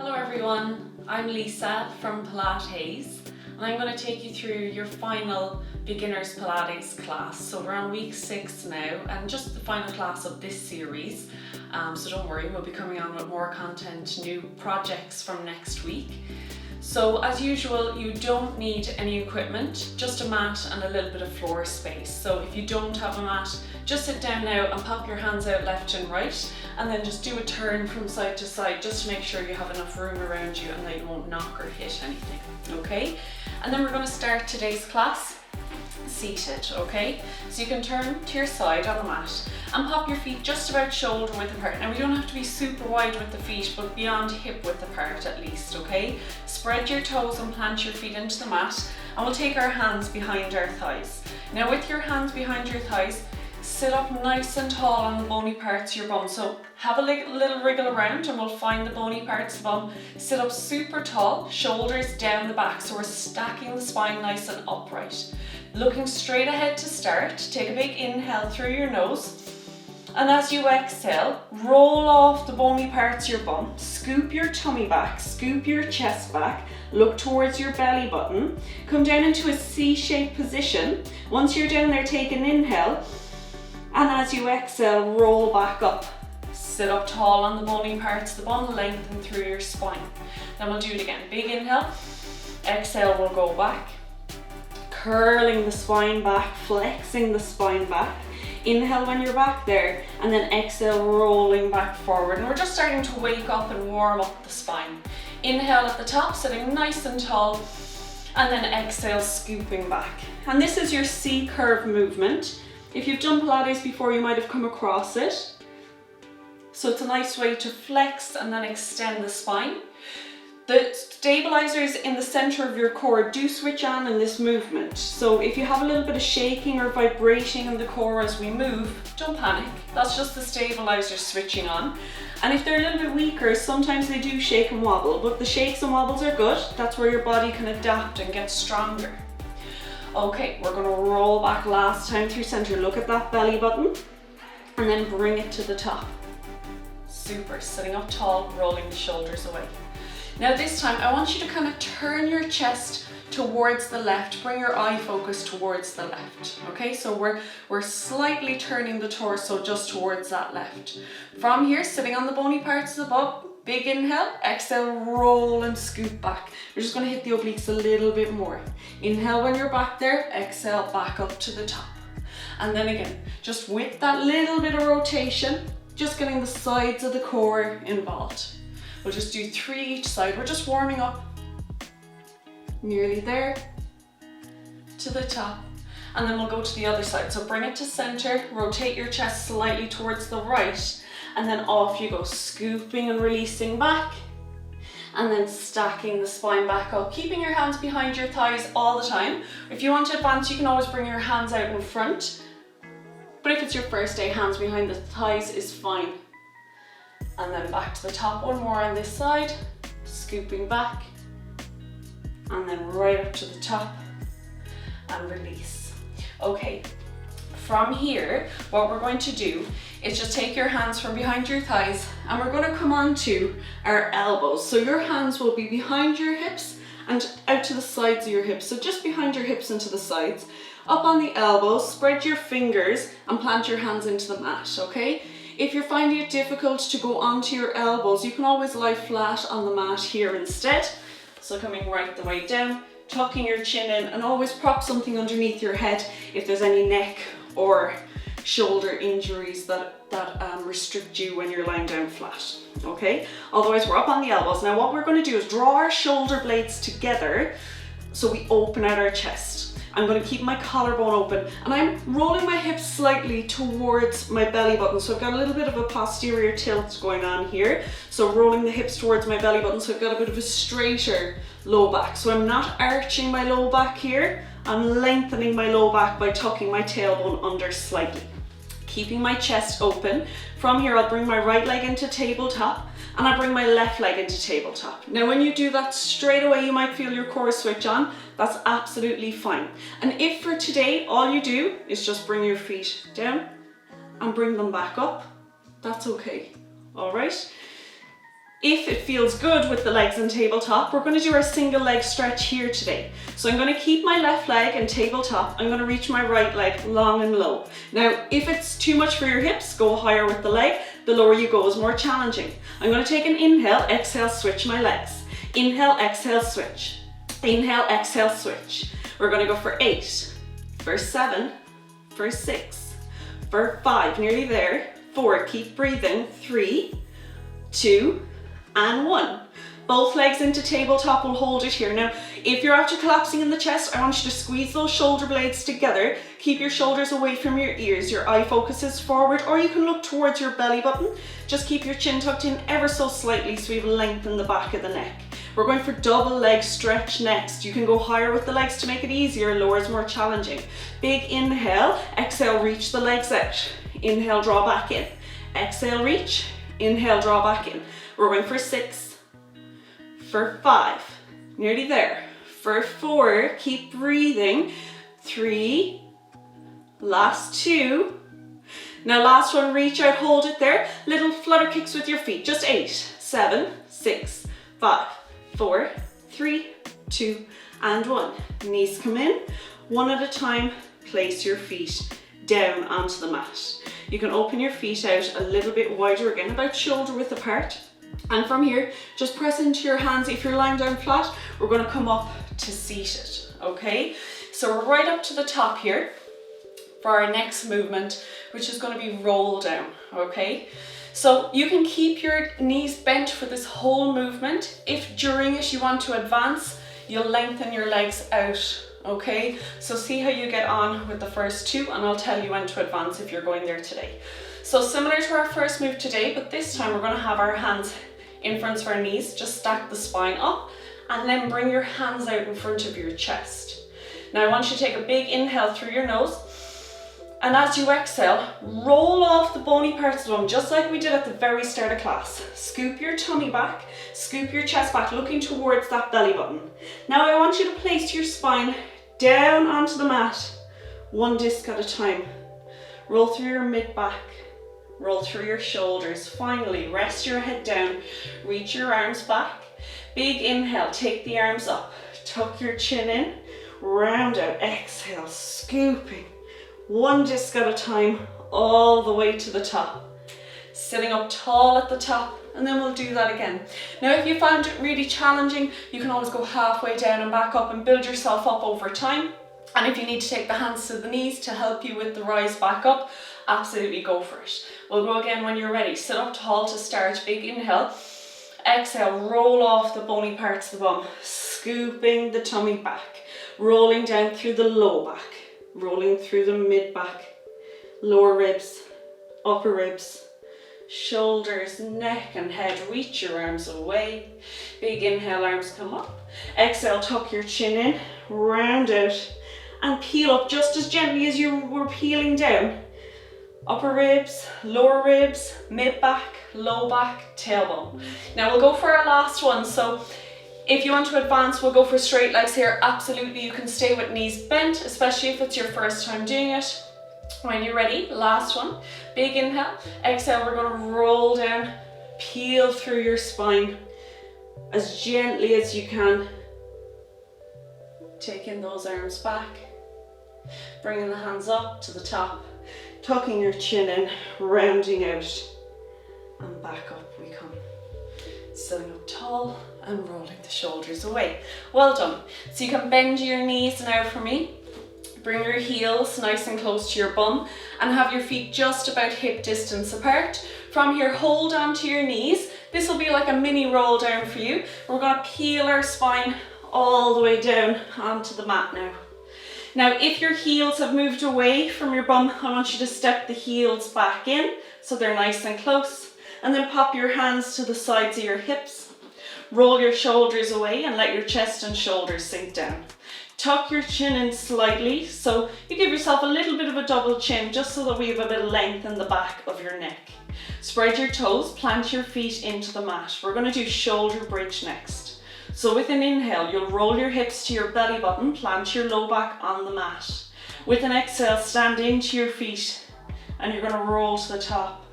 Hello everyone, I'm Lisa from Pilat-Haze and I'm going to take you through your final Beginners Pilates class. So we're on week 6 now and just the final class of this series. So don't worry, we'll be coming on with more content, new projects from next week. So as usual, you don't need any equipment, just a mat and a little bit of floor space. So if you don't have a mat, just sit down now and pop your hands out left and right and then just do a turn from side to side just to make sure you have enough room around you and that you won't knock or hit anything, okay? And then we're going to start today's class seated, okay? So you can turn to your side on the mat and pop your feet just about shoulder width apart. Now we don't have to be super wide with the feet, but beyond hip width apart at least, okay? Spread your toes and plant your feet into the mat and we'll take our hands behind our thighs. Now with your hands behind your thighs, sit up nice and tall on the bony parts of your bum. So have a little wriggle around and we'll find the bony parts of the bum. Sit up super tall, shoulders down the back. So we're stacking the spine nice and upright. Looking straight ahead to start, take a big inhale through your nose. And as you exhale, roll off the bony parts of your bum, scoop your tummy back, scoop your chest back, look towards your belly button, come down into a C-shaped position. Once you're down there, take an inhale. And as you exhale, roll back up. Sit up tall on the bony parts of the bum, lengthen through your spine. Then we'll do it again. Big inhale, exhale, we'll go back. Curling the spine back, flexing the spine back. Inhale when you're back there, and then exhale, rolling back forward. And we're just starting to wake up and warm up the spine. Inhale at the top, sitting nice and tall, and then exhale, scooping back. And this is your C-curve movement. If you've done Pilates before, you might have come across it. So it's a nice way to flex and then extend the spine. The stabilizers in the center of your core do switch on in this movement. So if you have a little bit of shaking or vibrating in the core as we move, don't panic. That's just the stabilizers switching on. And if they're a little bit weaker, sometimes they do shake and wobble, but the shakes and wobbles are good. That's where your body can adapt and get stronger. Okay, we're going to roll back last time through center. Look at that belly button and then bring it to the top. Super, sitting up tall, rolling the shoulders away. Now this time I want you to kind of turn your chest towards the left, bring your eye focus towards the left. Okay, so we're slightly turning the torso just towards that left. From here, sitting on the bony parts of the bum, big inhale, exhale, roll and scoop back. We're just going to hit the obliques a little bit more. Inhale when you're back there, exhale back up to the top. And then again, just with that little bit of rotation, just getting the sides of the core involved. We'll just do 3 each side. We're just warming up. Nearly there, to the top. And then we'll go to the other side. So bring it to center, rotate your chest slightly towards the right, and then off you go, scooping and releasing back, and then stacking the spine back up, keeping your hands behind your thighs all the time. If you want to advance, you can always bring your hands out in front, but if it's your first day, hands behind the thighs is fine. And then back to the top, one more on this side, scooping back, and then right up to the top, and release. Okay, from here, what we're going to do is just take your hands from behind your thighs and we're going to come onto our elbows. So your hands will be behind your hips and out to the sides of your hips. So just behind your hips and to the sides. Up on the elbows, spread your fingers and plant your hands into the mat, okay? If you're finding it difficult to go onto your elbows, you can always lie flat on the mat here instead. So coming right the way down, tucking your chin in, and always prop something underneath your head if there's any neck or shoulder injuries that restrict you when you're lying down flat, okay? Otherwise, we're up on the elbows. Now what we're going to do is draw our shoulder blades together so we open out our chest. I'm going to keep my collarbone open and I'm rolling my hips slightly towards my belly button. So I've got a little bit of a posterior tilt going on here. So rolling the hips towards my belly button. So I've got a bit of a straighter low back. So I'm not arching my low back here. I'm lengthening my low back by tucking my tailbone under slightly. Keeping my chest open. From here, I'll bring my right leg into tabletop and I bring my left leg into tabletop. Now when you do that straight away, you might feel your core switch on. That's absolutely fine. And if for today, all you do is just bring your feet down and bring them back up, that's okay, all right? If it feels good with the legs and tabletop, we're going to do our single leg stretch here today. So I'm going to keep my left leg in tabletop. I'm going to reach my right leg long and low. Now, if it's too much for your hips, go higher with the leg. The lower you go is more challenging. I'm going to take an inhale, exhale, switch my legs. Inhale, exhale, switch. Inhale, exhale, switch. We're going to go for 8, for 7, for 6, for 5, nearly there. 4, keep breathing. 3, 2, and 1. Both legs into tabletop, will hold it here. Now, if you're after collapsing in the chest, I want you to squeeze those shoulder blades together. Keep your shoulders away from your ears. Your eye focus is forward, or you can look towards your belly button. Just keep your chin tucked in ever so slightly so we have length in the back of the neck. We're going for double leg stretch next. You can go higher with the legs to make it easier, lower is more challenging. Big inhale, exhale, reach the legs out. Inhale, draw back in. Exhale, reach. Inhale, draw back in. We're going for 6, for 5, nearly there. For 4, keep breathing. 3, last 2. Now last one, reach out, hold it there. Little flutter kicks with your feet. Just 8, 7, 6, 5, 4, 3, 2, and 1. Knees come in. One at a time, place your feet down onto the mat. You can open your feet out a little bit wider again, about shoulder width apart. And from here, just press into your hands. If you're lying down flat, we're going to come up to seated, okay? So we're right up to the top here for our next movement, which is going to be roll down, okay? So you can keep your knees bent for this whole movement. If during it you want to advance, you'll lengthen your legs out, okay? So see how you get on with the first 2, and I'll tell you when to advance if you're going there today. So similar to our first move today, but this time we're going to have our hands in front of our knees. Just stack the spine up and then bring your hands out in front of your chest. Now I want you to take a big inhale through your nose, and as you exhale, roll off the bony parts of the bum, just like we did at the very start of class. Scoop your tummy back, scoop your chest back, looking towards that belly button. Now I want you to place your spine down onto the mat, one disc at a time. Roll through your mid back. Roll through your shoulders. Finally, rest your head down. Reach your arms back. Big inhale, take the arms up. Tuck your chin in. Round out. Exhale, scooping. One disc at a time, all the way to the top. Sitting up tall at the top, and then we'll do that again. Now, if you found it really challenging, you can always go halfway down and back up and build yourself up over time. And if you need to take the hands to the knees to help you with the rise back up, absolutely go for it. We'll go again when you're ready. Sit up tall to start. Big inhale. Exhale, roll off the bony parts of the bum, scooping the tummy back, rolling down through the low back, rolling through the mid back, lower ribs, upper ribs, shoulders, neck and head. Reach your arms away. Big inhale, arms come up. Exhale, tuck your chin in, round out and peel up just as gently as you were peeling down. Upper ribs, lower ribs, mid back, low back, tailbone. Now we'll go for our last one. So if you want to advance, we'll go for straight legs here. Absolutely, you can stay with knees bent, especially if it's your first time doing it. When you're ready, last one. Big inhale, exhale, we're going to roll down, peel through your spine as gently as you can. Taking those arms back, bringing the hands up to the top, tucking your chin in, rounding out, and back up we come. Sitting up tall and rolling the shoulders away. Well done. So you can bend your knees now for me. Bring your heels nice and close to your bum and have your feet just about hip distance apart. From here, hold onto your knees. This will be like a mini roll down for you. We're going to peel our spine all the way down onto the mat now. Now, if your heels have moved away from your bum, I want you to step the heels back in so they're nice and close, and then pop your hands to the sides of your hips. Roll your shoulders away and let your chest and shoulders sink down. Tuck your chin in slightly, so you give yourself a little bit of a double chin just so that we have a bit of length in the back of your neck. Spread your toes, plant your feet into the mat. We're going to do shoulder bridge next. So with an inhale, you'll roll your hips to your belly button, plant your low back on the mat. With an exhale, stand into your feet and you're going to roll to the top.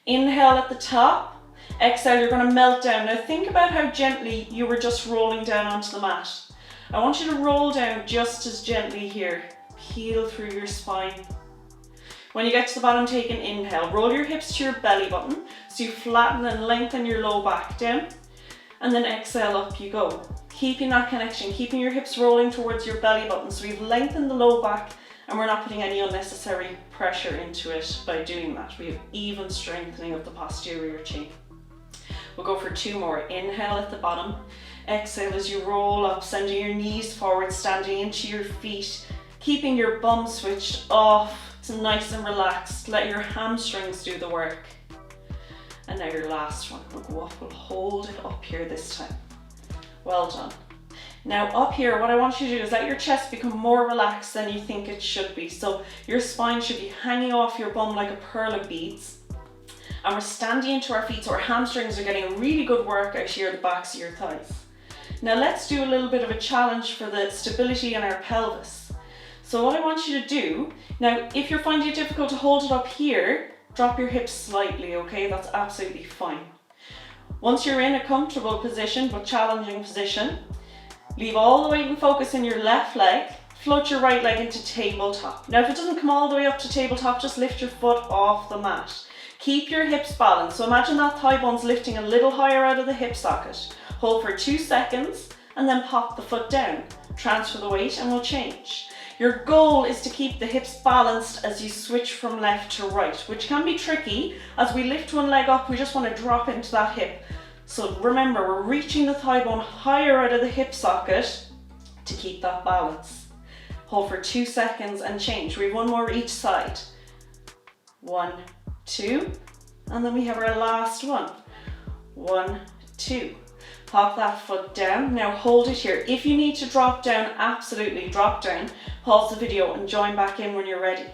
Inhale at the top, Exhale, you're going to melt down. Now think about how gently you were just rolling down onto the mat. I want you to roll down just as gently here. Peel through your spine. When you get to the bottom, take an inhale. Roll your hips to your belly button so you flatten and lengthen your low back down. And then exhale, up you go. Keeping that connection, keeping your hips rolling towards your belly button. So we've lengthened the low back and we're not putting any unnecessary pressure into it by doing that. We have even strengthening of the posterior chain. We'll go for 2 more. Inhale at the bottom. Exhale as you roll up, sending your knees forward, standing into your feet, keeping your bum switched off. It's nice and relaxed. Let your hamstrings do the work. And now your last one. We'll go up, we'll hold it up here this time. Well done. Now up here, what I want you to do is let your chest become more relaxed than you think it should be. So your spine should be hanging off your bum like a pearl of beads. And we're standing into our feet, so our hamstrings are getting a really good workout here, the backs of your thighs. Now let's do a little bit of a challenge for the stability in our pelvis. So what I want you to do, now if you're finding it difficult to hold it up here, drop your hips slightly, okay? That's absolutely fine. Once you're in a comfortable position, but challenging position, leave all the weight and focus in your left leg, float your right leg into tabletop. Now if it doesn't come all the way up to tabletop, just lift your foot off the mat. Keep your hips balanced, so imagine that thigh bone's lifting a little higher out of the hip socket. Hold for 2 seconds and then pop the foot down. Transfer the weight and we'll change. Your goal is to keep the hips balanced as you switch from left to right, which can be tricky. As we lift one leg up, we just want to drop into that hip. So remember, we're reaching the thigh bone higher out of the hip socket to keep that balance. Hold for 2 seconds and change. We have 1 more each side. 1, 2, and then we have our last one. 1, 2. Pop that foot down. Now hold it here. If you need to drop down, absolutely drop down. Pause the video and join back in when you're ready.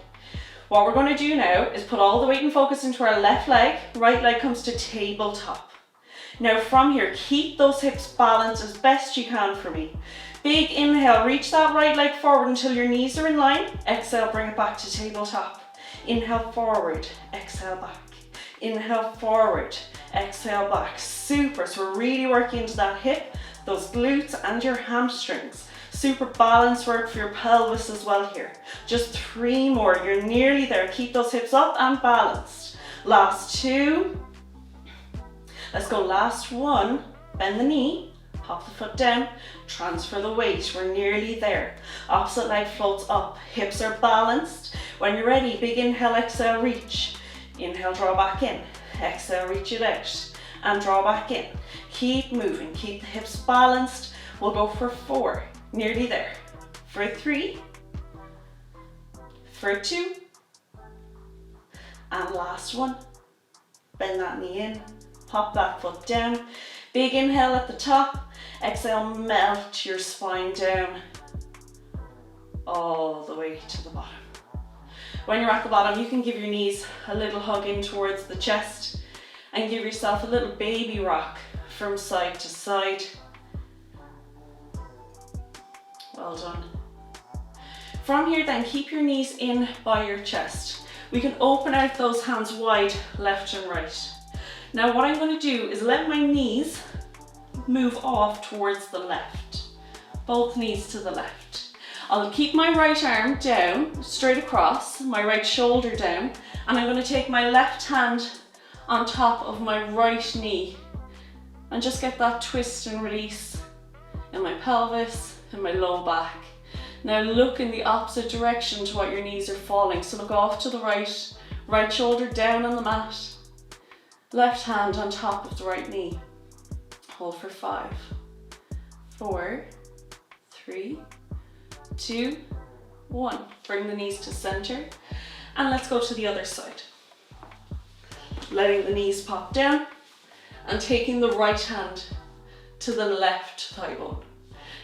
What we're going to do now is put all the weight and focus into our left leg. Right leg comes to tabletop. Now from here, keep those hips balanced as best you can for me. Big inhale, reach that right leg forward until your knees are in line. Exhale, bring it back to tabletop. Inhale forward, exhale back. Inhale forward, exhale back. Super, so we're really working into that hip, those glutes and your hamstrings. Super balance work for your pelvis as well here. Just 3 more, you're nearly there. Keep those hips up and balanced. Last 2. Let's go, last 1. Bend the knee, pop the foot down, transfer the weight. We're nearly there. Opposite leg floats up, hips are balanced. When you're ready, big inhale, exhale, reach. Inhale, draw back in. Exhale, reach it out. And draw back in. Keep moving, keep the hips balanced. We'll go for 4, nearly there. For 3, for 2, and last 1. Bend that knee in, pop that foot down. Big inhale at the top. Exhale, melt your spine down all the way to the bottom. When you're at the bottom, you can give your knees a little hug in towards the chest and give yourself a little baby rock from side to side. Well done. From here then, keep your knees in by your chest. We can open out those hands wide, left and right. Now what I'm going to do is let my knees move off towards the left. Both knees to the left. I'll keep my right arm down, straight across, my right shoulder down, and I'm going to take my left hand on top of my right knee and just get that twist and release in my pelvis and my low back. Now look in the opposite direction to what your knees are falling. So look off to the right, right shoulder down on the mat, left hand on top of the right knee. Hold for 5, 4, 3, 2, 1. Bring the knees to center and let's go to the other side. Letting the knees pop down and taking the right hand to the left thigh bone.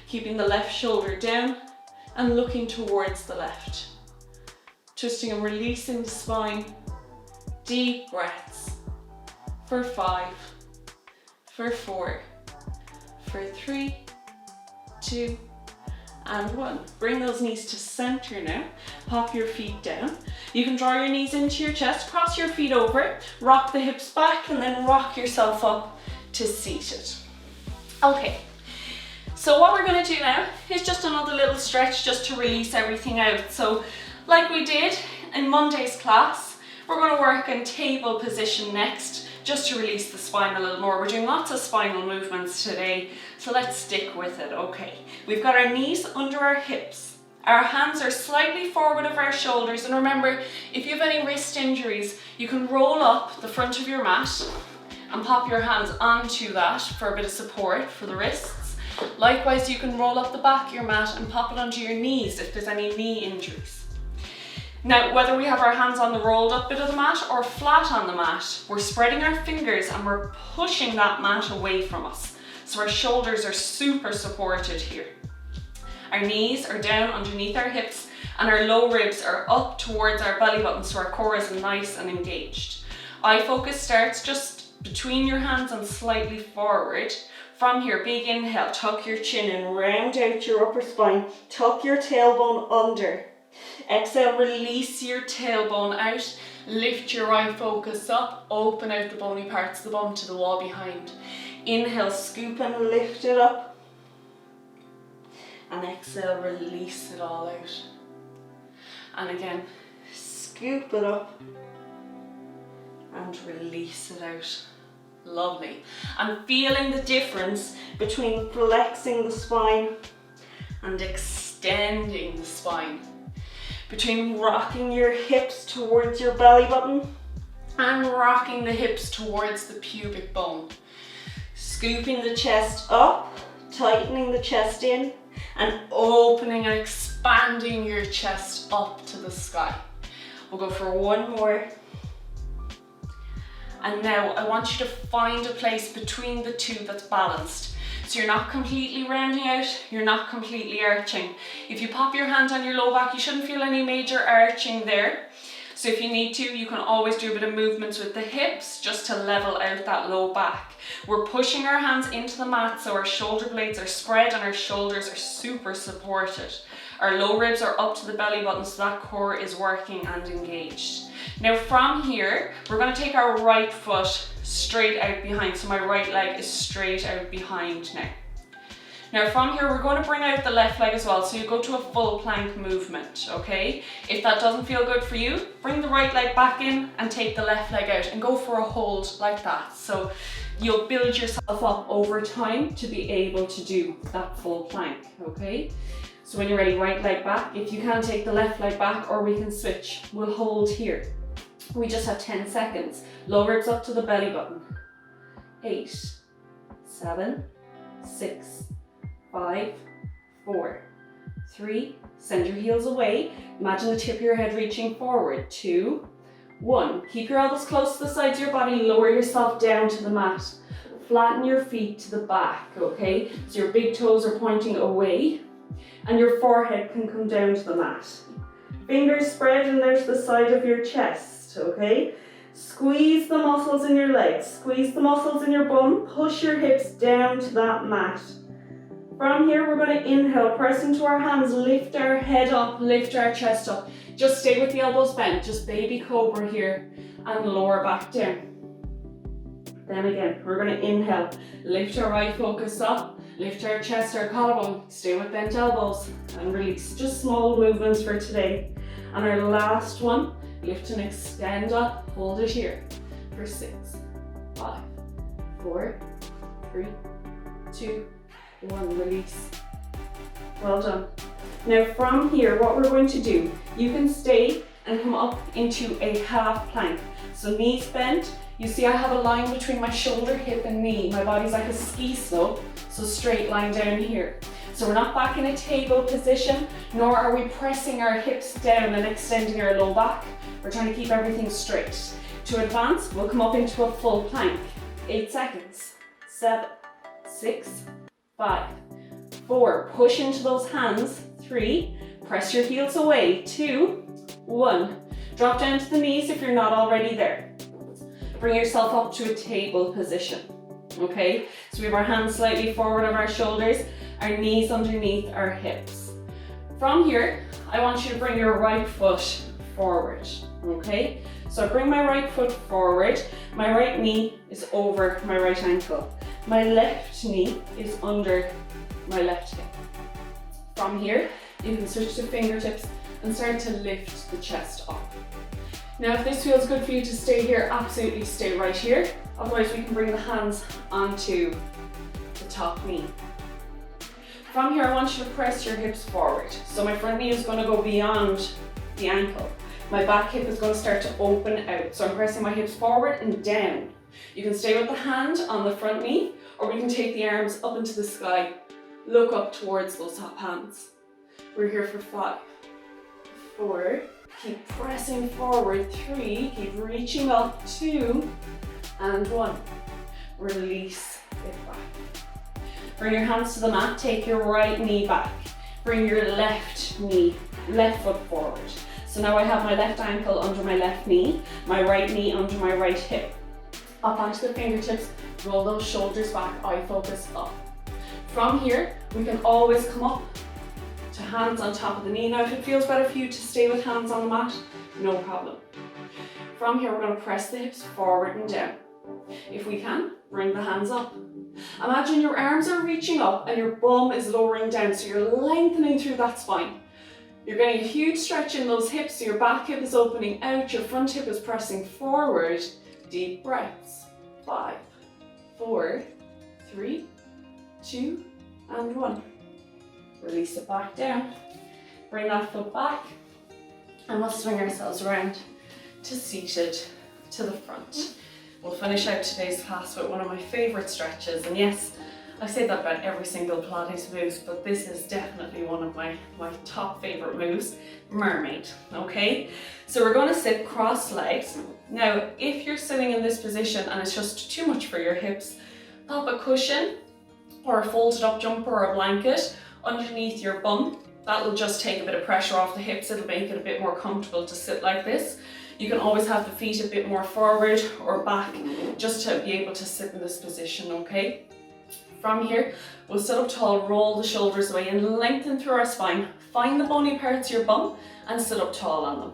Keeping the left shoulder down and looking towards the left. Twisting and releasing the spine. Deep breaths. For 5, for 4, for 3, 2, and 1. Bring those knees to center now. Pop your feet down. You can draw your knees into your chest, cross your feet over, rock the hips back, and then rock yourself up to seated. Okay, so what we're going to do now is just another little stretch just to release everything out. So like we did in Monday's class, we're going to work in table position next, just to release the spine a little more. We're doing lots of spinal movements today, so let's stick with it. Okay, we've got our knees under our hips. Our hands are slightly forward of our shoulders, and remember, if you have any wrist injuries, you can roll up the front of your mat and pop your hands onto that for a bit of support for the wrists. Likewise, you can roll up the back of your mat and pop it onto your knees if there's any knee injuries. Now, whether we have our hands on the rolled up bit of the mat or flat on the mat, we're spreading our fingers and we're pushing that mat away from us. So our shoulders are super supported here. Our knees are down underneath our hips and our low ribs are up towards our belly button, so our core is nice and engaged. Eye focus starts just between your hands and slightly forward. From here, big inhale, tuck your chin and round out your upper spine. Tuck your tailbone under. Exhale, release your tailbone out. Lift your eye focus up. Open out the bony parts of the bum to the wall behind. Inhale, scoop and lift it up. And exhale, release it all out. And again, scoop it up and release it out. Lovely. I'm feeling the difference between flexing the spine and extending the spine. Between rocking your hips towards your belly button and rocking the hips towards the pubic bone. Scooping the chest up, tightening the chest in, and opening and expanding your chest up to the sky. We'll go for one more. And now I want you to find a place between the two that's balanced. So you're not completely rounding out, you're not completely arching. If you pop your hand on your low back, you shouldn't feel any major arching there. So if you need to, you can always do a bit of movements with the hips just to level out that low back. We're pushing our hands into the mat so our shoulder blades are spread and our shoulders are super supported. Our low ribs are up to the belly button so that core is working and engaged. Now from here, we're going to take our right foot straight out behind. So my right leg is straight out behind now. Now from here, we're going to bring out the left leg as well. So you go to a full plank movement, okay? If that doesn't feel good for you, bring the right leg back in and take the left leg out and go for a hold like that. So you'll build yourself up over time to be able to do that full plank, okay? So when you're ready, right leg back. If you can, take the left leg back, or we can switch. We'll hold here. We just have 10 seconds. Low ribs up to the belly button. 8, 7, 6, 5, 4, 3. Send your heels away. Imagine the tip of your head reaching forward. 2, 1. Keep your elbows close to the sides of your body. Lower yourself down to the mat. Flatten your feet to the back, okay? So your big toes are pointing away and your forehead can come down to the mat. Fingers spread and there's the side of your chest, okay? Squeeze the muscles in your legs, squeeze the muscles in your bum, push your hips down to that mat. From here, we're going to inhale, press into our hands, lift our head up, lift our chest up. Just stay with the elbows bent, just baby cobra here, and lower back down. Then again, we're going to inhale, lift our eye focus up, lift our chest, our collarbone, stay with bent elbows, and release. Just small movements for today. And our last one, lift and extend up, hold it here for 6, 5, 4, 3, 2, 1, release. Well done. Now from here, what we're going to do, you can stay and come up into a half plank. So knees bent. You see I have a line between my shoulder, hip and knee. My body's like a ski slope, so straight line down here. So we're not back in a table position, nor are we pressing our hips down and extending our low back. We're trying to keep everything straight. To advance, we'll come up into a full plank. 8 seconds. 7, 6, 5, 4. Push into those hands. 3. Press your heels away. 2, 1. Drop down to the knees if you're not already there. Bring yourself up to a table position. Okay, so we have our hands slightly forward of our shoulders, our knees underneath our hips. From here, I want you to bring your right foot forward, okay? So I bring my right foot forward, my right knee is over my right ankle. My left knee is under my left hip. From here, you can switch to fingertips and start to lift the chest up. Now, if this feels good for you to stay here, absolutely stay right here. Otherwise, we can bring the hands onto the top knee. From here, I want you to press your hips forward. So my front knee is going to go beyond the ankle. My back hip is going to start to open out. So I'm pressing my hips forward and down. You can stay with the hand on the front knee, or we can take the arms up into the sky. Look up towards those top hands. We're here for 5, 4, keep pressing forward, 3, keep reaching up, 2, and 1. Release it back. Bring your hands to the mat, take your right knee back. Bring your left foot forward. So now I have my left ankle under my left knee, my right knee under my right hip. Up onto the fingertips, roll those shoulders back, eye focus up. From here, we can always come up to hands on top of the knee. Now, if it feels better for you to stay with hands on the mat, no problem. From here, we're going to press the hips forward and down. If we can, bring the hands up. Imagine your arms are reaching up and your bum is lowering down, so you're lengthening through that spine. You're getting a huge stretch in those hips, so your back hip is opening out, your front hip is pressing forward. Deep breaths. 5, 4, 3, 2, and 1. Release it back down. Bring that foot back, and we'll swing ourselves around to seated to the front. We'll finish out today's class with one of my favourite stretches, and yes, I say that about every single Pilates moves, but this is definitely one of my top favourite moves, Mermaid, okay? So we're going to sit cross-legged. Now, if you're sitting in this position and it's just too much for your hips, pop a cushion or a folded up jumper or a blanket underneath your bum. That'll just take a bit of pressure off the hips, it'll make it a bit more comfortable to sit like this. You can always have the feet a bit more forward or back just to be able to sit in this position, okay? From here, we'll sit up tall, roll the shoulders away and lengthen through our spine. Find the bony parts of your bum and sit up tall on them.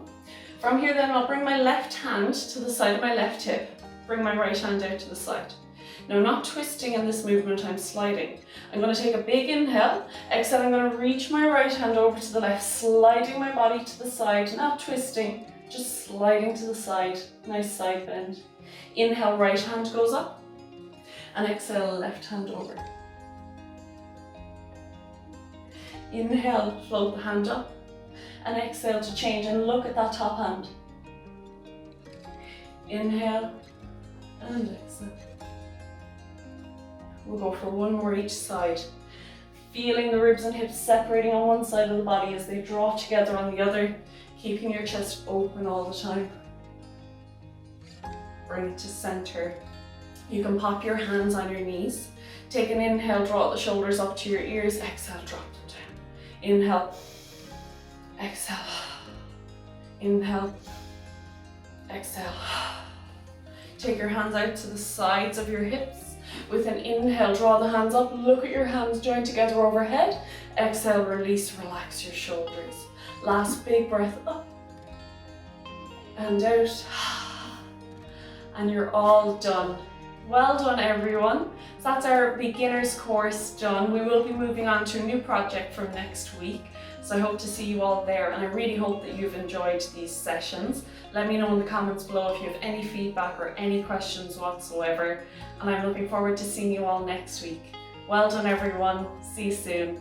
From here then, I'll bring my left hand to the side of my left hip. Bring my right hand out to the side. Now, not twisting in this movement, I'm sliding. I'm going to take a big inhale. Exhale, I'm going to reach my right hand over to the left, sliding my body to the side, not twisting, just sliding to the side. Nice side bend. Inhale, right hand goes up. And exhale, left hand over. Inhale, float the hand up. And exhale to change and look at that top hand. Inhale and exhale. We'll go for one more each side. Feeling the ribs and hips separating on one side of the body as they draw together on the other, keeping your chest open all the time. Bring it to center. You can pop your hands on your knees. Take an inhale, draw the shoulders up to your ears. Exhale, drop them down. Inhale, exhale. Inhale, exhale. Take your hands out to the sides of your hips. With an inhale, draw the hands up. Look at your hands joined together overhead. Exhale, release, relax your shoulders. Last big breath up and out. And you're all done. Well done, everyone. So that's our beginners course done. We will be moving on to a new project from next week. So I hope to see you all there, and I really hope that you've enjoyed these sessions. Let me know in the comments below if you have any feedback or any questions whatsoever. And I'm looking forward to seeing you all next week. Well done, everyone. See you soon.